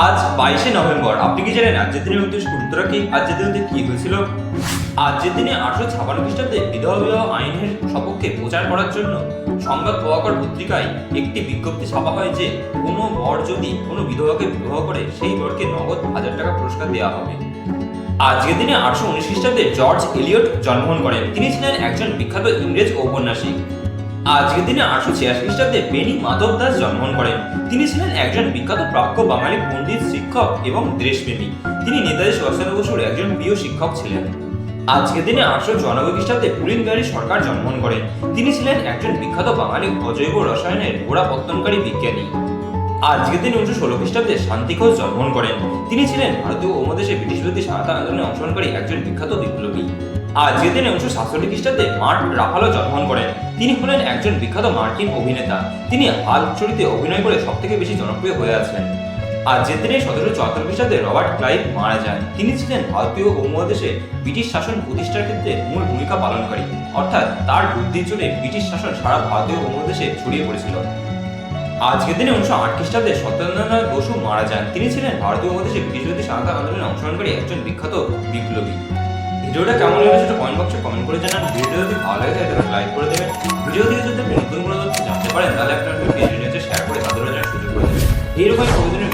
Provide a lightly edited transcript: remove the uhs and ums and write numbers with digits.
আজ 22শে নভেম্বর। আপনি কি জানেন আজকের দিনের উদ্দেশ্য গুরুত্বটা কি? আজকের দিনে কি হয়েছিল? আজকের দিনে 1856 খ্রিস্টাব্দে বিধবা বিবাহ আইনের সপক্ষে প্রচার করার জন্য সংবাদ প্রভাকর পত্রিকায় একটি বিজ্ঞপ্তি ছাপা হয় যে কোনো বর যদি কোনো বিধবাকে বিবাহ করে সেই বরকে নগদ 1000 টাকা পুরস্কার দেওয়া হবে। আজকের দিনে 1819 খ্রিস্টাব্দে জর্জ এলিয়ট জন্মগ্রহণ করেন। তিনি ছিলেন একজন বিখ্যাত ইংরেজ ঔপন্যাসিক। আজকের দিনে 1886 খ্রিস্টাব্দে বেনি মাধব দাস জন্মগ্রহণ করেন। তিনি ছিলেন একজন বিখ্যাত প্রাজ্ঞ বাঙালি পণ্ডিত, শিক্ষক এবং দেশপ্রেমী। তিনি নেতাজি সুভাষচন্দ্র বসুর একজন প্রিয় শিক্ষক ছিলেন। আজকের দিনে 1894 খ্রিস্টাব্দে পুলিন বিহারী সরকার জন্মগ্রহণ করেন। তিনি ছিলেন একজন বিখ্যাত বাঙালি অজৈব রসায়নের গোড়াপত্তনকারী বিজ্ঞানী। আজকের দিনে 1916 খ্রিস্টাব্দে শান্তি ঘোষ জন্মগ্রহণ করেন। তিনি ছিলেন ভারতীয় উপমহাদেশে ব্রিটিশ বিরোধী স্বাধীনতা আন্দোলনে অংশগ্রহণকারী একজন বিখ্যাত বিপ্লবী। আজকের দিনে 1967 খ্রিস্টাব্দে মার্ক রাফালো জন্মগ্রহণ করেন। তিনি হলেন একজন বিখ্যাত মার্কিন অভিনেতা। তিনি হাল্ক চরিত্রে অভিনয় করে সবথেকে বেশি জনপ্রিয় হয়ে আছেন। আজকের দিনে 1774 খ্রিস্টাব্দে রবার্ট ক্লাইভ মারা যান। তিনি ছিলেন ভারতীয় উপমহাদেশে ব্রিটিশ শাসন প্রতিষ্ঠার ক্ষেত্রে মূল ভূমিকা পালনকারী, অর্থাৎ তার বুদ্ধির জোরে ব্রিটিশ শাসন সারা ভারতীয় উপমহাদেশে ছড়িয়ে পড়েছিল। আজকের দিনে 1908 খ্রিস্টাব্দে সত্যেন্দ্রনাথ বসু মারা যান। তিনি ছিলেন ভারতীয় উপমহাদেশে ব্রিটিশ বিরোধী স্বাধীনতা আন্দোলনে অংশগ্রহণকারী একজন বিখ্যাত বিপ্লবী। ভিডিওটা কেমন লাগলো সেটা কমেন্ট বক্সে কমেন্ট করে জানান। ভিডিওটা যদি ভালো লাগে তাহলে লাইক করে দেবেন। ভিডিও থেকে যদি আপনি নতুন কোনো তথ্য জানতে পারেন তাহলে আপনার পেজে শেয়ার করে তাদেরও জানার সুযোগ করে দেবেন। এইরকম প্রতিদিনের